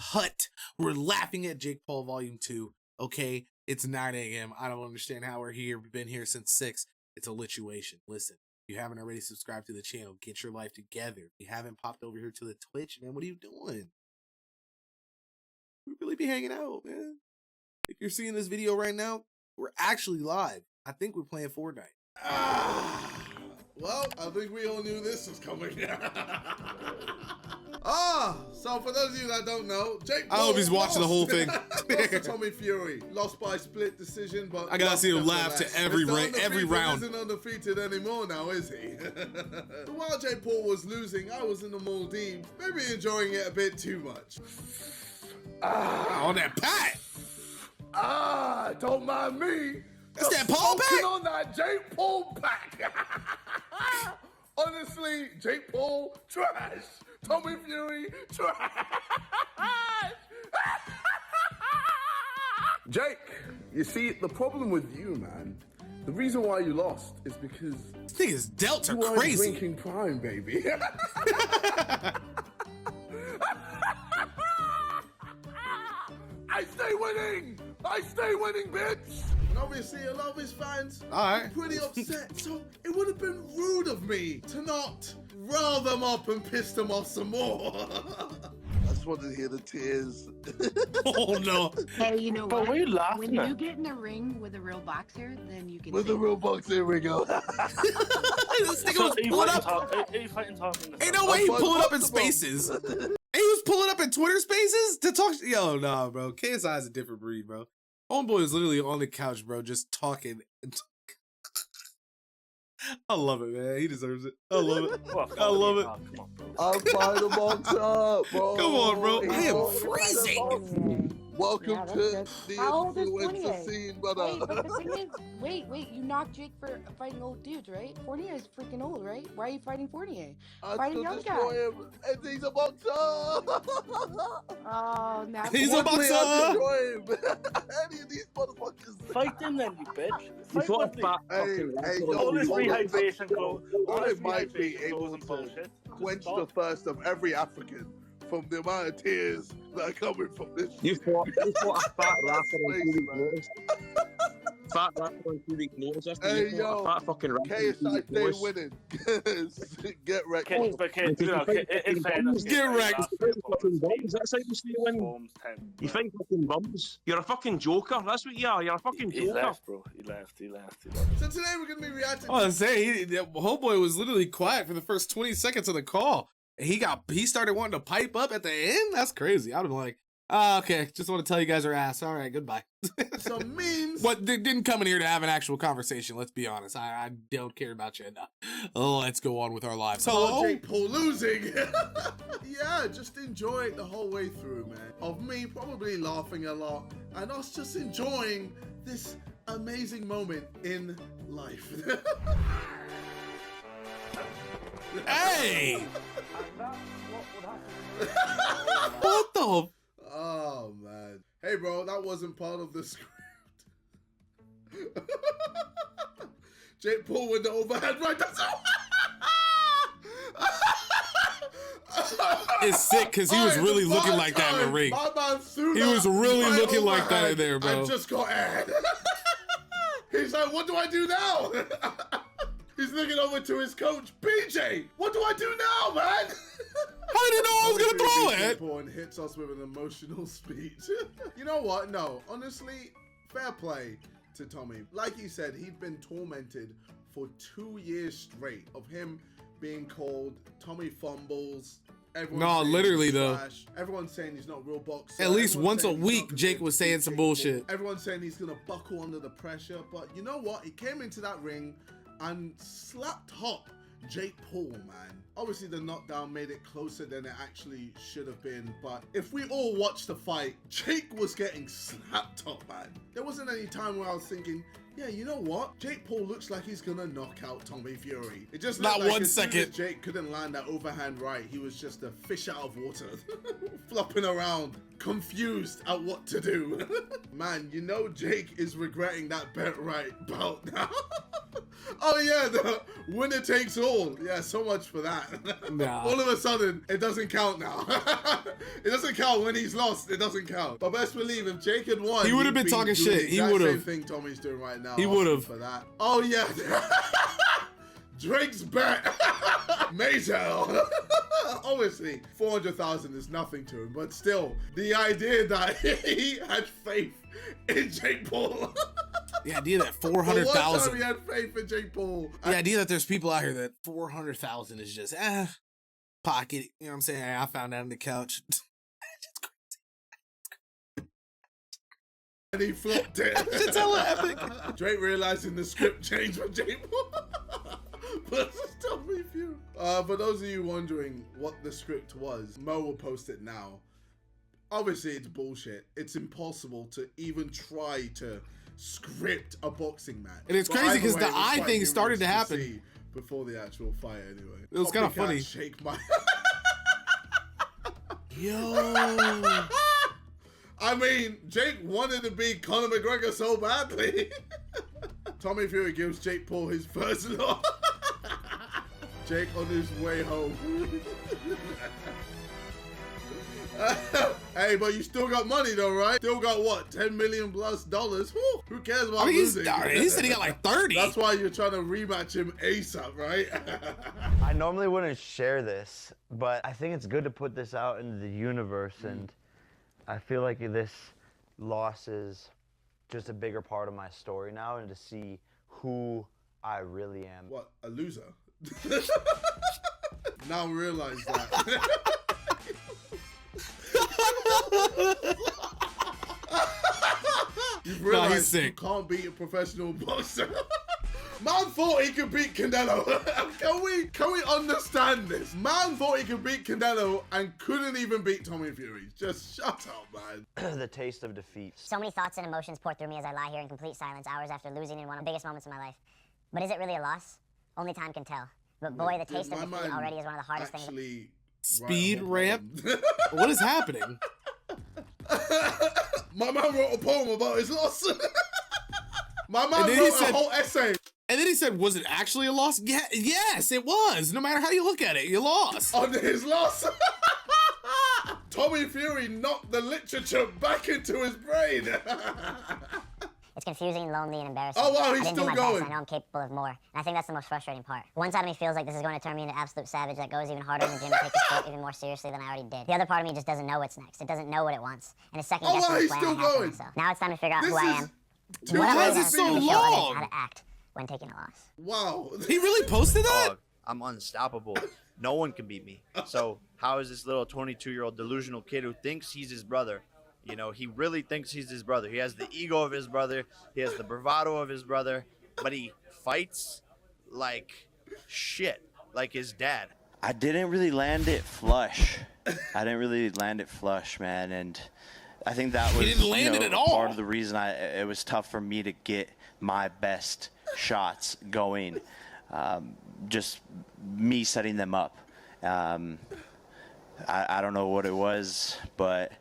hut. We're laughing at Jake Paul Volume 2. Okay, it's 9 a.m. I don't understand how we're here. We've been here since 6. It's a lituation. Listen, if you haven't already subscribed to the channel, get your life together. If you haven't popped over here to the Twitch, man, what are you doing? We really be hanging out, man. If you're seeing this video right now, we're actually live. I think we're playing Fortnite. Well, I think we all knew this was coming. So for those of you that don't know, Jake Paul I hope he's watching the whole thing. lost to Tommy Fury. Lost by split decision, but I gotta see him laugh to every round. He isn't undefeeted anymore now, is he? So while Jake Paul was losing, I was in the Maldives, maybe enjoying it a bit too much. On that pat. Don't mind me. That's that Paul pack? On that Jake Paul pack. Honestly, Jake Paul, trash. Tommy Fury, trash. Jake, you see, the problem with you, man, the reason why you lost is because This thing is delts are you weren't crazy. drinking Prime, baby. I stay winning, bitch. And obviously, a lot of his fans are pretty upset. So it would have been rude of me to not rile them up and piss them off some more. I just wanted to hear the tears. Oh no. Hey, you know what? But what are you laughing When at? you get in the ring with a real boxer, then you can. With the real box, here we go. This nigga was pulling up. Ain't no way he pulling up in spaces. He was pulling up in Twitter spaces to talk. Yo, nah, bro. KSI is a different breed, bro. Homeboy is literally on the couch, bro, just talking. I love it, man. He deserves it. I love it. I love it. I'm trying to box up, bro. Come on, bro. I am Oh, freezing. Welcome Yeah, to that's the How old is influencer 28? scene, brother. Wait, but the thing is, wait, you knocked Jake for fighting old dudes, right? Fournier is freaking old, right? Why are you fighting Fournier? I Fight a still young destroy him, and he's a boxer. Oh, now He's a One day I'll boxer. destroy him. Any of these motherfuckers. Fight them then, you bitch. You Fight thought with a fat Hey, fucking hey, rapper. all this hold on. rehydration clothes. All it might be able to bullshit. quench the thirst of every African from the amount of tears that are coming from this. You fought a fat rapper on 2 weeks' Man. notice. Fat rapper on 2 weeks' notice. That's Hey, you fought yo, a fat fucking rapper on 2 KSI weeks' stay notice. winning. Get wrecked. Okay, but okay, you know, in fairness, Get wrecked. You fight fucking bums. That's how you stay winning. You fight fucking bums. You're a fucking joker. That's what you are. You're a fucking He joker. left, bro. He left. So today we're going to be reacting I was saying, the homeboy was literally quiet for the first 20 seconds of the call. And he started wanting to pipe up at the end. That's crazy. I'd have been like, okay, just want to tell you guys are ass. All right, goodbye. some memes. But they didn't come in here to have an actual conversation. Let's be honest. I don't care about you enough. Oh, let's go on with our lives. Hello. Jake Paul losing. Yeah, just enjoy it the whole way through, man. Of me probably laughing a lot and us just enjoying this amazing moment in life. Hey! What the? Oh, man. Hey, bro, that wasn't part of the script. Jake Paul with the overhead right. That's It's sick because he was really looking like that in the ring. He was really looking like that in there, bro. I just got aired. He's like, what do I do now? He's looking over to his coach, BJ. What do I do now, man? How did he know I was gonna throw it? Paul and hits us with an emotional speech. You know what? No, honestly, fair play to Tommy. Like he said, he'd been tormented for 2 years straight of him being called Tommy Fumbles. No, literally though. Everyone's saying he's not a real boxer. At least Everyone's once a saying he's week, not Jake was saying some bullshit. Everyone's saying he's gonna buckle under the pressure, but you know what? He came into that ring and slapped top Jake Paul, man. Obviously, the knockdown made it closer than it actually should have been, but if we all watched the fight, Jake was getting slapped up, man. There wasn't any time where I was thinking, yeah, you know what? Jake Paul looks like he's gonna knock out Tommy Fury. It just Not looked like 1 as soon as second. Jake couldn't land that overhand right, he was just a fish out of water, flopping around, confused at what to do. Man, you know Jake is regretting that bet right bout now. Oh yeah, the winner takes all. Yeah, so much for that. Nah. All of a sudden, it doesn't count now. It doesn't count when he's lost. It doesn't count. But best believe if Jake had won, He would have he'd been be talking doing shit. the He exact would same have. thing Tommy's doing right now. He would have. For that. Oh yeah. Drake's bet. Major. Obviously, 400,000 is nothing to him, but still, the idea that he had faith in Jake Paul. The idea that The one time 400,000. he had faith in Jake Paul. The idea that there's people out here that 400,000 is just pocket. You know what I'm saying? I found that on the couch. And he flopped it. Shit's hella epic. Drake realizing the script changed for Jake Paul. But still be few. For those of you wondering what the script was, Mo will post it now. Obviously, it's bullshit. It's impossible to even try to script a boxing match. And it's But crazy either 'cause way, the it was eye quite thing started to humorous happen. see before the actual fight, anyway. It was kinda Copycat funny. Shake my. Yo. I mean, Jake wanted to beat Conor McGregor so badly. Tommy Fury gives Jake Paul his first loss. Jake on his way home. Hey, but you still got money though, right? Still got what, $10 million plus? Whew, who cares about I mean, losing? he said he got like 30. That's why you're trying to rematch him ASAP, right? I normally wouldn't share this, but I think it's good to put this out into the universe, and I feel like this loss is just a bigger part of my story now, and to see who I really am. What, a loser? Now realize that. You've realized he's sick. you can't beat a professional boxer. Man thought he could beat Canelo. Can we understand this? Man thought he could beat Canelo and couldn't even beat Tommy Fury. Just shut up, man. The taste of defeat. So many thoughts and emotions pour through me as I lie here in complete silence hours after losing in one of the biggest moments of my life. But is it really a loss? Only time can tell. But boy, the taste of defeat already is one of the hardest things. Actually, Speed ramp? What is happening? My man wrote a poem about his loss. My man And then wrote he said- a whole essay. And then he said, was it actually a loss? Yeah, yes, it was. No matter how you look at it, you lost. On his loss. Tommy Fury knocked the literature back into his brain. It's confusing, lonely, and embarrassing. Oh, wow, he's I didn't still do my going. best, and I know I'm capable of more. And I think that's the most frustrating part. One side of me feels like this is going to turn me into an absolute savage that goes even harder in the gym and takes the sport even more seriously than I already did. The other part of me just doesn't know what's next. It doesn't know what it wants. And it's second Oh, guessing wow, the he's plan still I have for going. myself. Now it's time to figure out This who I is am. two What I Why is learned it so and show others long? how to act when taking a loss. Wow. He really posted that? Dog, I'm unstoppable. No one can beat me. So how is this little 22-year-old delusional kid who thinks he's his brother? You know, he really thinks he's his brother. He has the ego of his brother. He has the bravado of his brother. But he fights like shit, like his dad. I didn't really land it flush. Man. And I think that was didn't land it at all. part of the reason it was tough for me to get my best shots going. Just me setting them up. I don't know what it was, but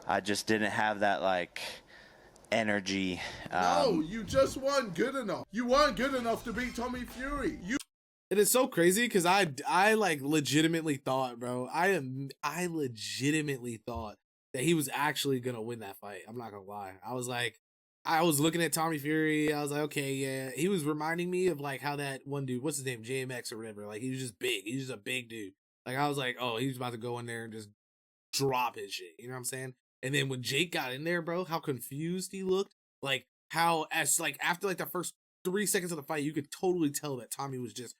I just didn't have that like energy. No, you just weren't good enough. You weren't good enough to beat Tommy Fury. It is so crazy because I like legitimately thought, bro. I legitimately thought that he was actually gonna win that fight. I'm not gonna lie. I was looking at Tommy Fury. I was like, okay, yeah. He was reminding me of like how that one dude, what's his name, JMX or whatever. Like he was just big. He's just a big dude. Like I was like, oh, he's about to go in there and just drop his shit. You know what I'm saying? And then when Jake got in there, bro, how confused he looked. Like how after like the first 3 seconds of the fight, you could totally tell that Tommy was just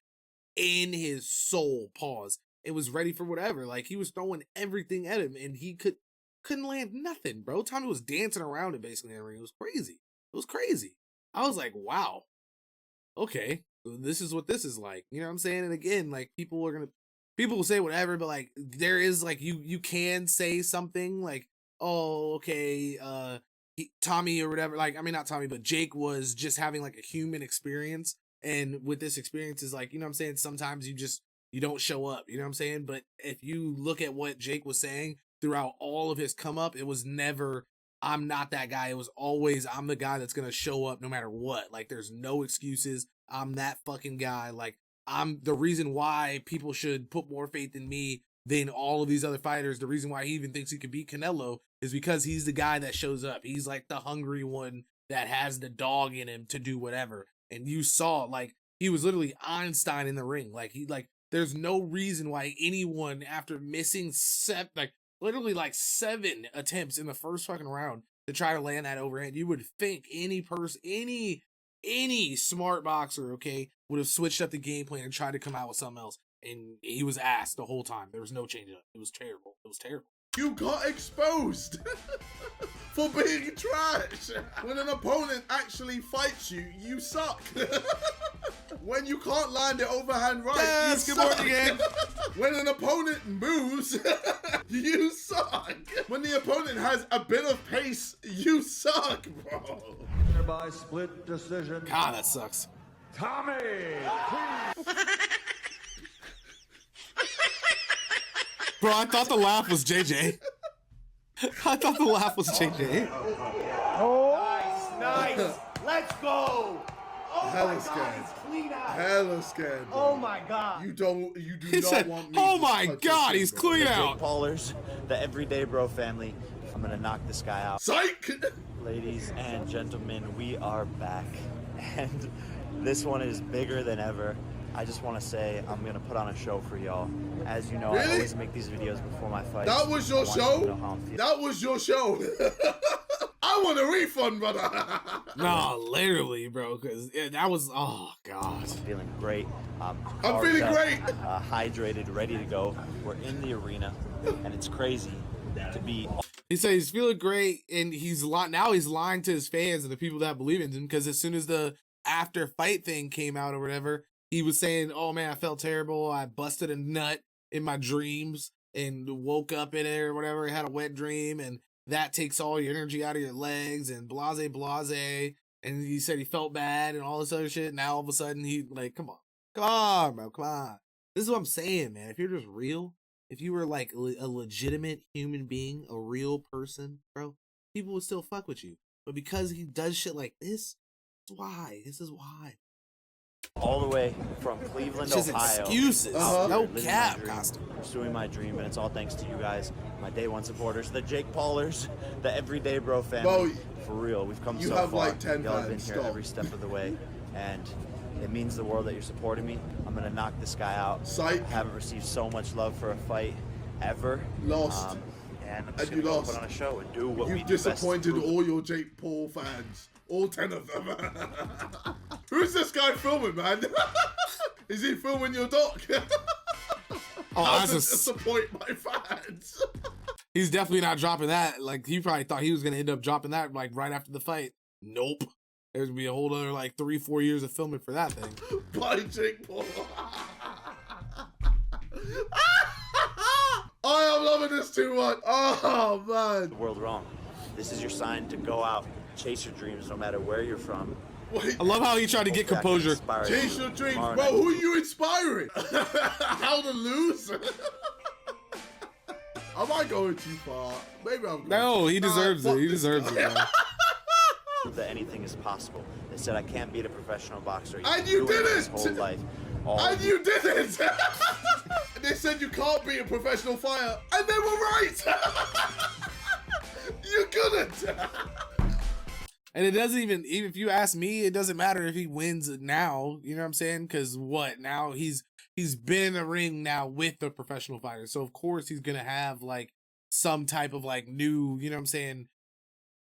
in his soul, pause, and was ready for whatever. Like he was throwing everything at him, and he couldn't land nothing, bro. Tommy was dancing around it basically in the ring. It was crazy. It was crazy. I was like, wow, okay, this is what this is like. You know what I'm saying? And again, like people will say whatever, but like there is like you can say something like, oh, okay, Tommy or whatever, like, I mean, not Tommy, but Jake was just having like a human experience. And with this experience is like, you know what I'm saying? Sometimes you don't show up, you know what I'm saying? But if you look at what Jake was saying throughout all of his come up, it was never, I'm not that guy. It was always, I'm the guy that's going to show up no matter what. Like, there's no excuses. I'm that fucking guy. Like, I'm the reason why people should put more faith in me than all of these other fighters. The reason why he even thinks he could beat Canelo is because he's the guy that shows up. He's like the hungry one that has the dog in him to do whatever. And you saw, like, he was literally Einstein in the ring. Like, there's no reason why anyone, after missing literally 7 attempts in the first fucking round to try to land that overhand, you would think any smart boxer, okay, would have switched up the game plan and tried to come out with something else. And he was asked the whole time. There was no change up. It was terrible. It was terrible. You got exposed for being trash. When an opponent actually fights you, you suck. When you can't land it overhand right, yes, you good suck. morning again. When an opponent moves, you suck. When the opponent has a bit of pace, you suck, bro. By split decision. God, that sucks. Tommy! Bro, I thought the laugh was JJ. I thought the laugh was JJ. Nice. Let's go. Oh Hella my scared. God, he's clean out. Hella scared, bro. Oh my God. You do He not said, want me oh to my touch God, your he's shit, bro. clean The out. Jake Paulers, the Everyday Bro family. I'm gonna knock this guy out. Psych! Ladies and gentlemen, we are back. And this one is bigger than ever. I just want to say I'm going to put on a show for y'all. As you know, Really? I always make these videos before my fights. That was your I want you to show? know how I'm feeling. That was your show. I want a refund, brother. No, literally, bro, because that was, oh, God. I'm feeling great. I'm charged feeling up, great. Hydrated, ready to go. We're in the arena, and it's crazy to be... He said he's feeling great, and now he's lying to his fans and the people that believe in him, because as soon as the after fight thing came out or whatever, he was saying, oh man, I felt terrible. I busted a nut in my dreams and woke up in it or whatever. I had a wet dream, and that takes all your energy out of your legs and blase, blase. And he said he felt bad and all this other shit. Now all of a sudden he like, come on, bro, come on. This is what I'm saying, man. If you're just real, if you were like a legitimate human being, a real person, bro, people would still fuck with you. But because he does shit like this, that's why. This is why. All the way from Cleveland, It's just Ohio. excuses. out No here living my cap, dream, Costume. Pursuing my dream, and it's all thanks to you guys, my day one supporters, the Jake Paulers, the Everyday Bro family. Bro, for real, we've come you so have far. like 10 Y'all have been fans, here stop. every step of the way, and it means the world that you're supporting me. I'm gonna knock this guy out. Psych. I haven't received so much love for a fight ever. Lost. And I'm just And you gonna go lost. put on a show and do what we You've do best. disappointed all your Jake Paul fans. All 10 of them. Who's this guy filming, man? Is he filming your doc? Oh, How that's to a s- disappoint my fans. He's definitely not dropping that. Like, he probably thought he was going to end up dropping that, like, right after the fight. Nope. There's going to be a whole other, like, 3-4 years of filming for that thing. By Jake Paul. I am loving this too much. Oh, man. The world wrong. This is your sign to go out, chase your dreams, no matter where you're from. Wait, I love how he tried to get Hopefully I can composure. inspire chase you your dreams. tomorrow Bro, night. who are you inspiring? How to lose? Am I going too far? Maybe I'm going No, he Nah, deserves fuck it. He this deserves guy. it, man. That anything is possible. They said I can't beat a professional boxer. And you ruined did his it! whole life. All And you did it! They said you can't be a professional fighter, and they were right! You couldn't! And it doesn't even if you ask me, it doesn't matter if he wins now. You know what I'm saying? Because now he's been in the ring now with the professional fighter, so of course he's gonna have like some type of like new, you know what I'm saying?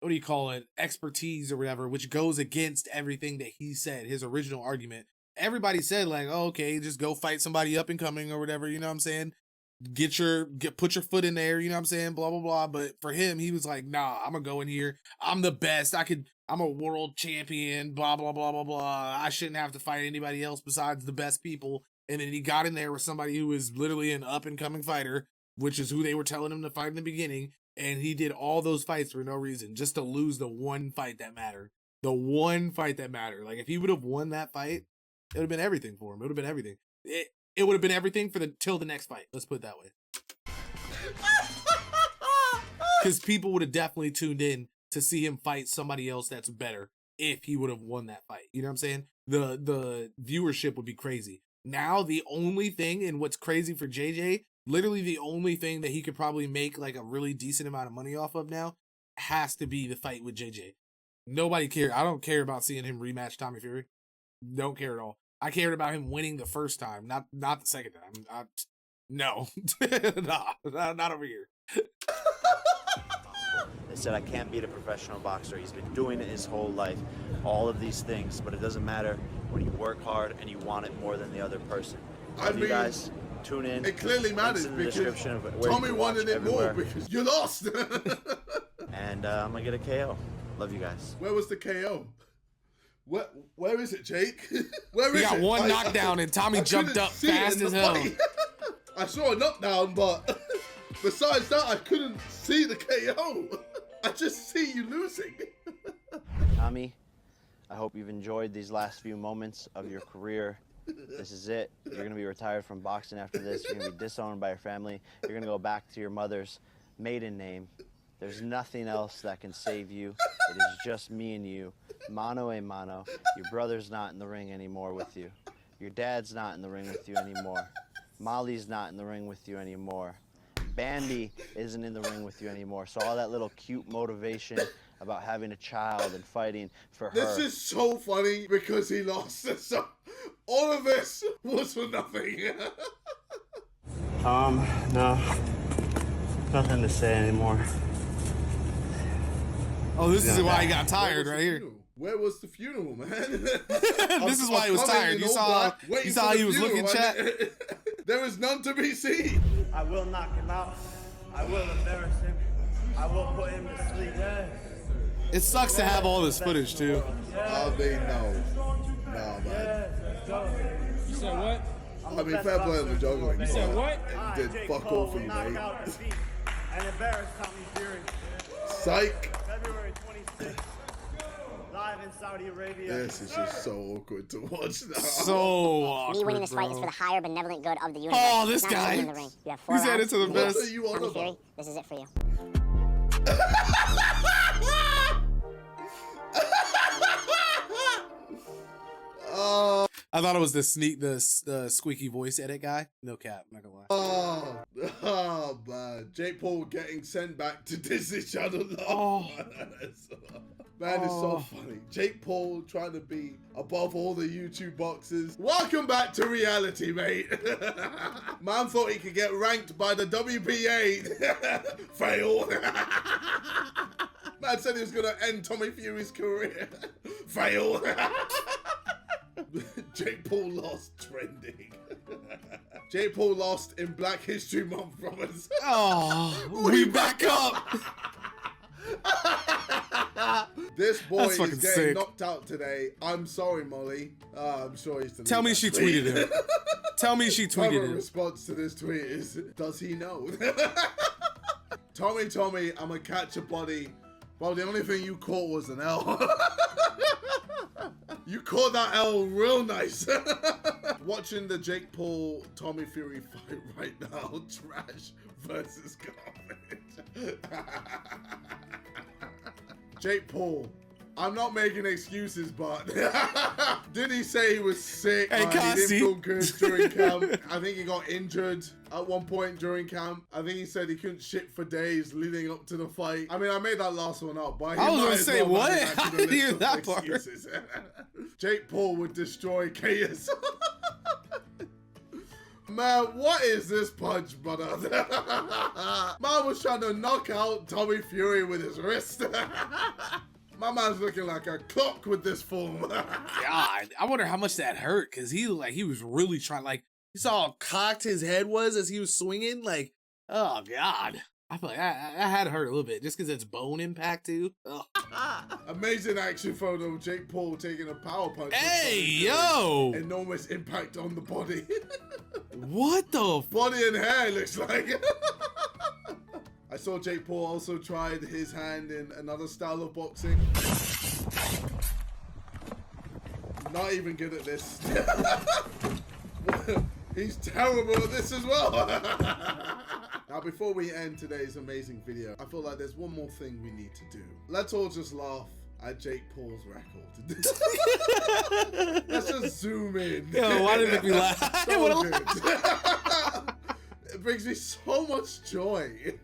What do you call it? Expertise or whatever, which goes against everything that he said. His original argument. Everybody said like, oh, okay, just go fight somebody up and coming or whatever. You know what I'm saying? Put your foot in there, you know what I'm saying? Blah, blah, blah. But for him, he was like, nah, I'm gonna go in here. I'm the best. I'm a world champion, blah, blah, blah, blah, blah. I shouldn't have to fight anybody else besides the best people. And then he got in there with somebody who is literally an up and coming fighter, which is who they were telling him to fight in the beginning. and he did all those fights for no reason, just to lose the one fight that mattered. The one fight that mattered. Like, if he would have won that fight, it would have been everything for him. It would have been everything. It would have been everything for till the next fight. Let's put it that way. Because people would have definitely tuned in to see him fight somebody else that's better if he would have won that fight. You know what I'm saying? The viewership would be crazy. Now, the only thing, and what's crazy for JJ, literally the only thing that he could probably make like a really decent amount of money off of now has to be the fight with JJ. Nobody cares. I don't care about seeing him rematch Tommy Fury. Don't care at all. I cared about him winning the first time, not the second time. No, not over here. They said I can't beat a professional boxer. He's been doing it his whole life, all of these things, but it doesn't matter when you work hard and you want it more than the other person. I mean, you guys tune in. It clearly matters because Tommy wanted it more because you lost. And I'm gonna get a KO. Love you guys. Where was the KO? Where is it, Jake? Where is it? He got one knockdown and Tommy jumped up fast as hell. I saw a knockdown, but besides that, I couldn't see the KO. I just see you losing. Tommy, I hope you've enjoyed these last few moments of your career. This is it. You're going to be retired from boxing after this. You're going to be disowned by your family. You're going to go back to your mother's maiden name. There's nothing else that can save you. It is just me and you, mano a mano. Your brother's not in the ring anymore with you. Your dad's not in the ring with you anymore. Molly's not in the ring with you anymore. Bambi isn't in the ring with you anymore. So all that little cute motivation about having a child and fighting for her. This is so funny because he lost. So all of this was for nothing. No. Nothing to say anymore. Oh, this is why he got tired right here. Where was the funeral, man? This is why he was tired. You saw how he was looking, chat? There is none to be seen. I will knock him out. I will embarrass him. I will put him to sleep. It sucks to have all this footage, too. Oh, they know. Nah, man. You said what? I mean, fair play on the juggling. You said what? It did fuck all for you, mate. And embarrass Tommy Fury. Psych. February 26th. Live in Saudi Arabia. This is just so awkward to watch now. So awkward, Me winning this fight is for the higher benevolent good of the universe. Oh, this Not guy. in the ring. You have 4 He's rounds. added to the best. What are you on Tommy about? Fury, this is it for you. I thought it was the squeaky voice edit guy. No cap, I'm not gonna lie. Oh man, Jake Paul getting sent back to Disney Channel. Man, it's so funny. Jake Paul trying to be above all the YouTube boxers. Welcome back to reality, mate. Man thought he could get ranked by the WBA. Fail. Man said he was gonna end Tommy Fury's career. Fail. Jake Paul lost trending. Jake Paul lost in Black History Month, brothers. Oh, we back up. This boy is fucking getting sick. knocked out today. I'm sorry, Molly. I'm sure he's. Tell me she tweeted him. Tell me she My tweeted him. response to this tweet is, does he know? Tommy, I'm gonna catch a body. Well, the only thing you caught was an L. You caught that L real nice. Watching the Jake Paul Tommy Fury fight right now. Trash versus garbage. Jake Paul. I'm not making excuses, but did he say he was sick? Hey, He didn't Kasi. feel good during camp. I think he got injured at one point during camp. I think he said he couldn't shit for days leading up to the fight. I mean, I made that last one up, but I was might gonna as say, well what? add it back to the I didn't list hear of that part. excuses. Jake Paul would destroy KS. Man, what is this punch, brother? Man was trying to knock out Tommy Fury with his wrist. My man's looking like a clock with this form. God, I wonder how much that hurt, because he was really trying. Like, you saw how cocked his head was as he was swinging. Like, oh God, I feel like I had to hurt a little bit just because it's bone impact too. Ugh. Amazing action photo of Jake Paul taking a power punch. Hey, yo! Enormous impact on the body. What the? Body and hair looks like. I saw Jake Paul also tried his hand in another style of boxing. Not even good at this. He's terrible at this as well. Now, before we end today's amazing video, I feel like there's one more thing we need to do. Let's all just laugh at Jake Paul's record. Let's just zoom in. Yo, why did it make me laugh? So good. It brings me so much joy.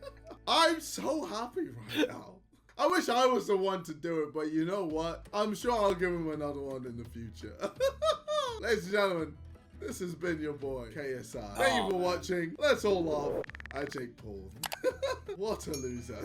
I'm so happy right now. I wish I was the one to do it, but you know what? I'm sure I'll give him another one in the future. Ladies and gentlemen, this has been your boy, KSI. Thank you for watching. Let's all laugh at Jake Paul. What a loser.